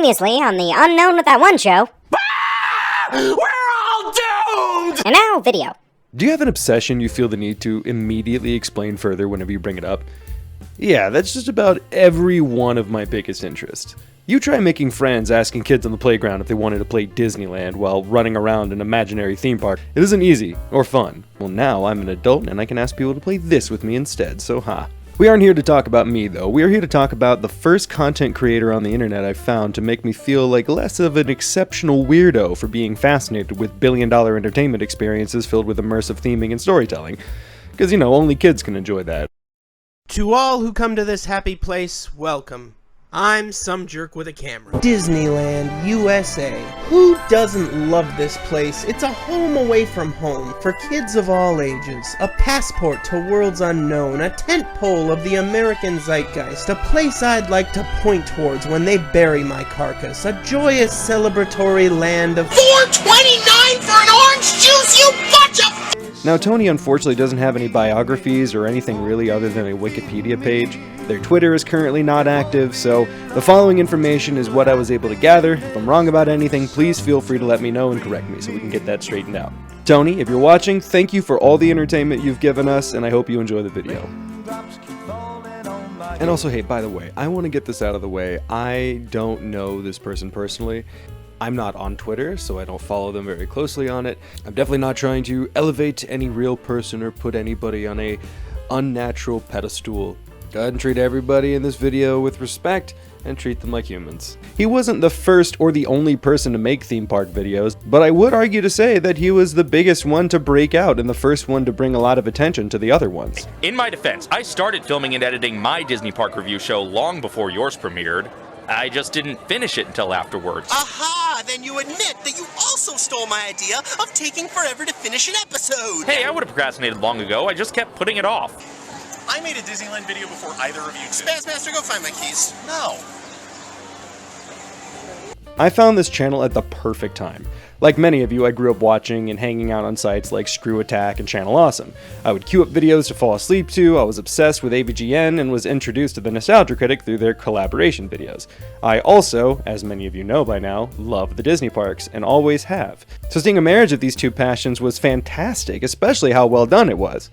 Previously on the Unknown with That One Show. We're all doomed! And now, video. Do you have an obsession you feel the need to immediately explain further whenever you bring it up? Yeah, that's just about every one of my biggest interests. You try making friends asking kids on the playground if they wanted to play Disneyland while running around an imaginary theme park. It isn't easy or fun. Well, now I'm an adult and I can ask people to play this with me instead, so ha. We aren't here to talk about me, though. We are here to talk about the first content creator on the internet I've found to make me feel like less of an exceptional weirdo for being fascinated with billion-dollar entertainment experiences filled with immersive theming and storytelling. Because, only kids can enjoy that. To all who come to this happy place, welcome. I'm some jerk with a camera. Disneyland, USA. Who doesn't love this place? It's a home away from home for kids of all ages. A passport to worlds unknown. A tent pole of the American zeitgeist. A place I'd like to point towards when they bury my carcass. A joyous celebratory land of $4.29 for an orange juice, you bunch of... Now, Tony unfortunately doesn't have any biographies or anything really other than a Wikipedia page. Their Twitter is currently not active, so the following information is what I was able to gather. If I'm wrong about anything, please feel free to let me know and correct me so we can get that straightened out. Tony, if you're watching, thank you for all the entertainment you've given us, and I hope you enjoy the video. And also, hey, by the way, I want to get this out of the way. I don't know this person personally. I'm not on Twitter, so I don't follow them very closely on it. I'm definitely not trying to elevate any real person or put anybody on a unnatural pedestal. Go ahead and treat everybody in this video with respect and treat them like humans. He wasn't the first or the only person to make theme park videos, but I would argue to say that he was the biggest one to break out and the first one to bring a lot of attention to the other ones. In my defense, I started filming and editing my Disney Park review show long before yours premiered. I just didn't finish it until afterwards. Aha! Then you admit that you also stole my idea of taking forever to finish an episode! Hey, I would have procrastinated long ago. I just kept putting it off. I made a Disneyland video before either of you did. Spazmaster, go find my keys. No. I found this channel at the perfect time. Like many of you, I grew up watching and hanging out on sites like Screw Attack and Channel Awesome. I would queue up videos to fall asleep to, I was obsessed with AVGN, and was introduced to the Nostalgia Critic through their collaboration videos. I also, as many of you know by now, love the Disney parks, and always have. So seeing a marriage of these two passions was fantastic, especially how well done it was.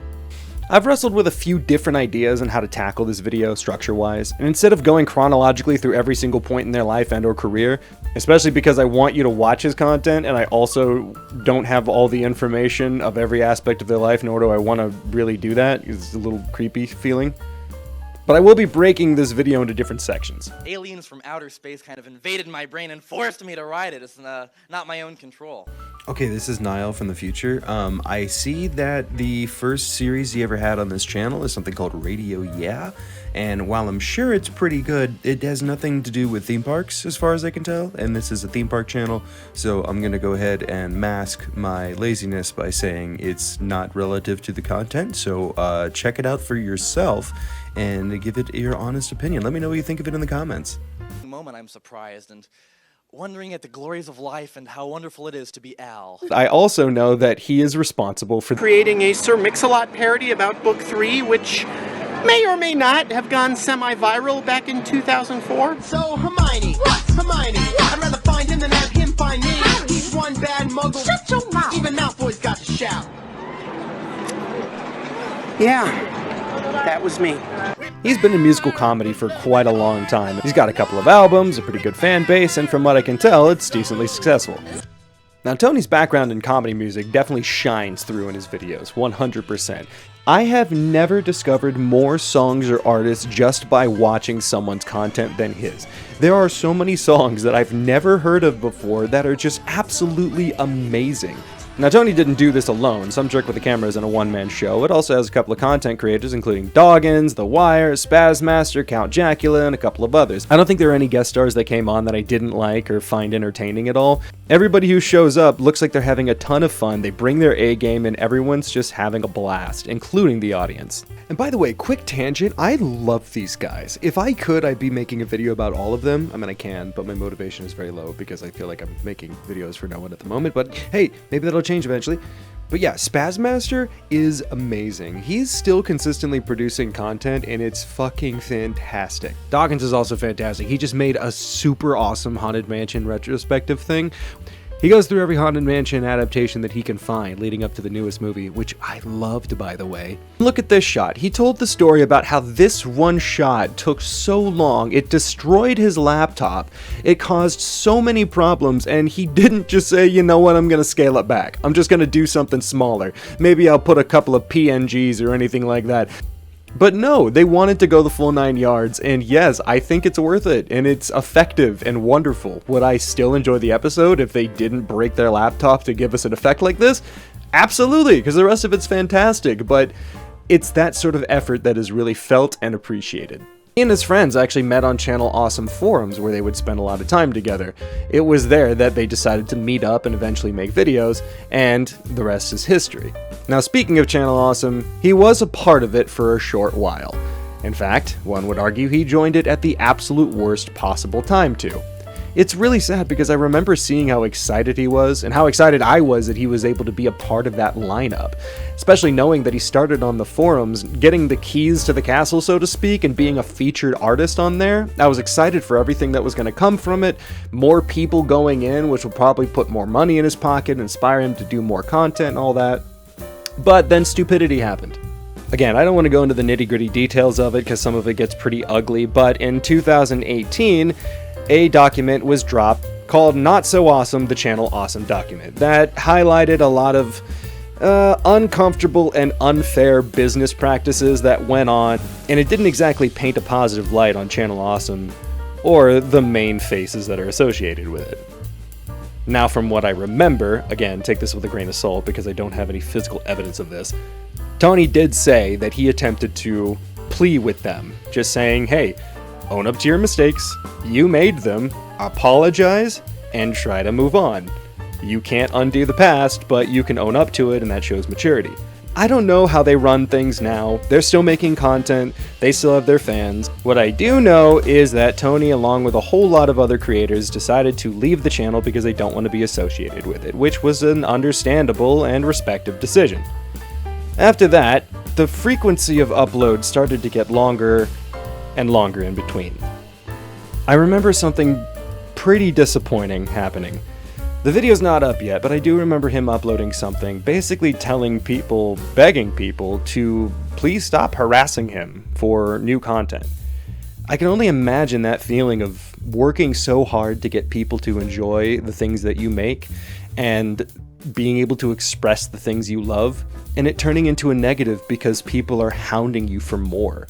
I've wrestled with a few different ideas on how to tackle this video structure-wise, and instead of going chronologically through every single point in their life and or career, especially because I want you to watch his content and I also don't have all the information of every aspect of their life, nor do I want to really do that. It's a little creepy feeling. But I will be breaking this video into different sections. Aliens from outer space kind of invaded my brain and forced me to write it. It's not my own control. Okay, this is Niall from the future. I see that the first series he ever had on this channel is something called Radio Yeah, and while I'm sure it's pretty good, it has nothing to do with theme parks as far as I can tell, and this is a theme park channel, so I'm gonna go ahead and mask my laziness by saying it's not relative to the content, so check it out for yourself and give it your honest opinion. Let me know what you think of it in the comments. At the moment I'm surprised and wondering at the glories of life and how wonderful it is to be Al. I also know that he is responsible for Creating a Sir Mix-a-Lot parody about Book 3, which may or may not have gone semi-viral back in 2004. So, Hermione. What? Hermione. What? I'd rather find him than have him find me. He's one bad muggle. Shut your mouth. Even Malfoy's got to shout. Yeah, that was me. He's been in musical comedy for quite a long time. He's got a couple of albums, a pretty good fan base, and from what I can tell, it's decently successful. Now, Tony's background in comedy music definitely shines through in his videos, 100%. I have never discovered more songs or artists just by watching someone's content than his. There are so many songs that I've never heard of before that are just absolutely amazing. Now, Tony didn't do this alone. Some Jerk with the Camera isn't a one-man show. It also has a couple of content creators, including Doggins, The Wire, Spazmaster, Count Jackula, and a couple of others. I don't think there are any guest stars that came on that I didn't like or find entertaining at all. Everybody who shows up looks like they're having a ton of fun. They bring their A game, and everyone's just having a blast, including the audience. And by the way, quick tangent, I love these guys. If I could, I'd be making a video about all of them. I mean, I can, but my motivation is very low because I feel like I'm making videos for no one at the moment. But hey, maybe that'll change eventually. But yeah, Spazmaster is amazing. He's still consistently producing content, and it's fucking fantastic. Dawkins is also fantastic. He just made a super awesome Haunted Mansion retrospective thing. He goes through every Haunted Mansion adaptation that he can find leading up to the newest movie, which I loved, by the way. Look at this shot. He told the story about how this one shot took so long, it destroyed his laptop, it caused so many problems, and he didn't just say, you know what, I'm gonna scale it back. I'm just gonna do something smaller. Maybe I'll put a couple of PNGs or anything like that. But no, they wanted to go the full 9 yards, and yes, I think it's worth it, and it's effective and wonderful. Would I still enjoy the episode if they didn't break their laptop to give us an effect like this? Absolutely, because the rest of it's fantastic, but it's that sort of effort that is really felt and appreciated. He and his friends actually met on Channel Awesome forums where they would spend a lot of time together. It was there that they decided to meet up and eventually make videos, and the rest is history. Now, speaking of Channel Awesome, he was a part of it for a short while. In fact, one would argue he joined it at the absolute worst possible time too. It's really sad because I remember seeing how excited he was and how excited I was that he was able to be a part of that lineup. Especially knowing that he started on the forums, getting the keys to the castle, so to speak, and being a featured artist on there. I was excited for everything that was going to come from it, more people going in, which will probably put more money in his pocket, inspire him to do more content and all that. But then stupidity happened. Again, I don't want to go into the nitty-gritty details of it because some of it gets pretty ugly, but in 2018, a document was dropped called Not So Awesome, the Channel Awesome document, that highlighted a lot of uncomfortable and unfair business practices that went on, and it didn't exactly paint a positive light on Channel Awesome or the main faces that are associated with it. Now, from what I remember, again, take this with a grain of salt because I don't have any physical evidence of this, Tony did say that he attempted to plea with them, just saying, hey, own up to your mistakes, you made them, apologize, and try to move on. You can't undo the past, but you can own up to it, and that shows maturity. I don't know how they run things now. They're still making content, they still have their fans. What I do know is that Tony, along with a whole lot of other creators, decided to leave the channel because they don't want to be associated with it, which was an understandable and respective decision. After that, the frequency of uploads started to get longer and longer in between. I remember something pretty disappointing happening. The video's not up yet, but I do remember him uploading something, basically telling people, begging people to please stop harassing him for new content. I can only imagine that feeling of working so hard to get people to enjoy the things that you make and being able to express the things you love, and it turning into a negative because people are hounding you for more.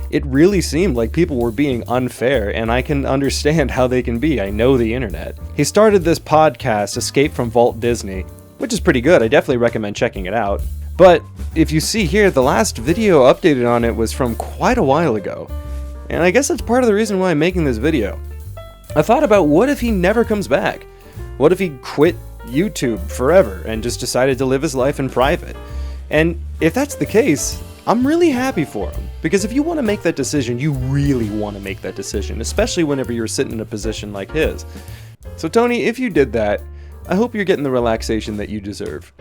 It really seemed like people were being unfair, and I can understand how they can be. I know the internet. He started this podcast, Escape from Walt Disney, which is pretty good. I definitely recommend checking it out. But if you see here, the last video updated on it was from quite a while ago. And I guess that's part of the reason why I'm making this video. I thought about what if he never comes back? What if he quit YouTube forever and just decided to live his life in private? And if that's the case, I'm really happy for him, because if you want to make that decision, you really want to make that decision, especially whenever you're sitting in a position like his. So Tony, if you did that, I hope you're getting the relaxation that you deserve.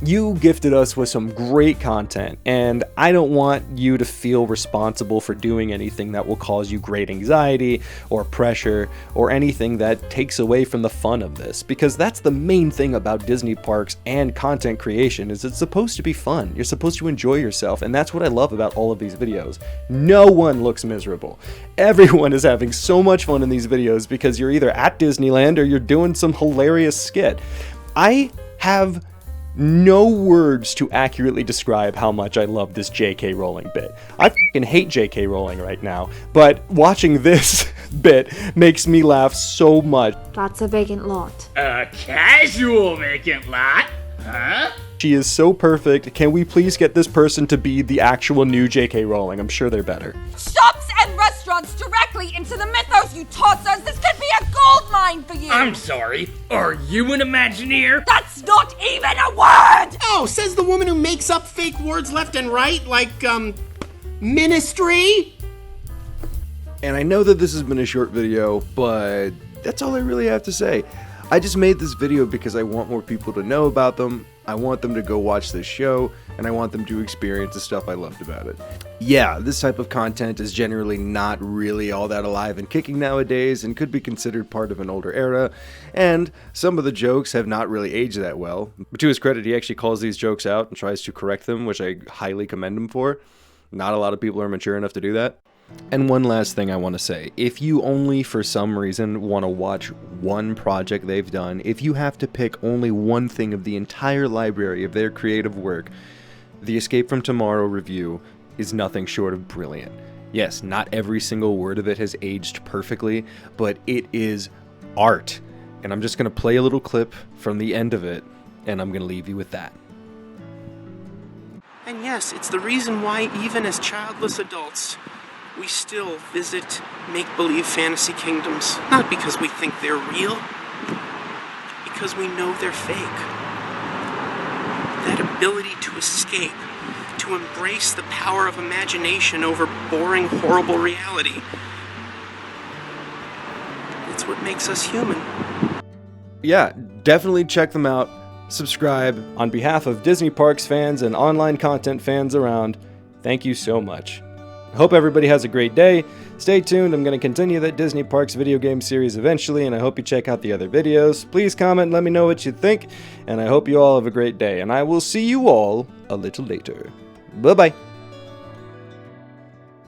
You gifted us with some great content, and I don't want you to feel responsible for doing anything that will cause you great anxiety or pressure or anything that takes away from the fun of this, because that's the main thing about Disney parks and content creation, is it's supposed to be fun. You're supposed to enjoy yourself, and that's what I love about all of these videos. No one looks miserable. Everyone is having so much fun in these videos because you're either at Disneyland or you're doing some hilarious skit. I have no words to accurately describe how much I love this J.K. Rowling bit. I f***ing hate J.K. Rowling right now, but watching this bit makes me laugh so much. That's a vacant lot. A casual vacant lot? Huh? She is so perfect. Can we please get this person to be the actual new J.K. Rowling? I'm sure they're better. Shops and restaurants directly into the mythos, you tossers! This could be a gold mine for you! I'm sorry, are you an Imagineer? That's not even a word! Oh, says the woman who makes up fake words left and right, like, ministry? And I know that this has been a short video, but that's all I really have to say. I just made this video because I want more people to know about them, I want them to go watch this show, and I want them to experience the stuff I loved about it. Yeah, this type of content is generally not really all that alive and kicking nowadays and could be considered part of an older era, and some of the jokes have not really aged that well. But to his credit, he actually calls these jokes out and tries to correct them, which I highly commend him for. Not a lot of people are mature enough to do that. And one last thing I want to say, if you only for some reason want to watch one project they've done, if you have to pick only one thing of the entire library of their creative work, the Escape from Tomorrow review is nothing short of brilliant. Yes, not every single word of it has aged perfectly, but it is art. And I'm just going to play a little clip from the end of it, and I'm going to leave you with that. And yes, it's the reason why even as childless adults, we still visit make-believe fantasy kingdoms. Not because we think they're real, but because we know they're fake. That ability to escape, to embrace the power of imagination over boring, horrible reality. It's what makes us human. Yeah, definitely check them out. Subscribe. On behalf of Disney Parks fans and online content fans around, thank you so much. I hope everybody has a great day. Stay tuned, I'm going to continue that Disney Parks video game series eventually, and I hope you check out the other videos. Please comment and let me know what you think, and I hope you all have a great day, and I will see you all a little later. Bye-bye.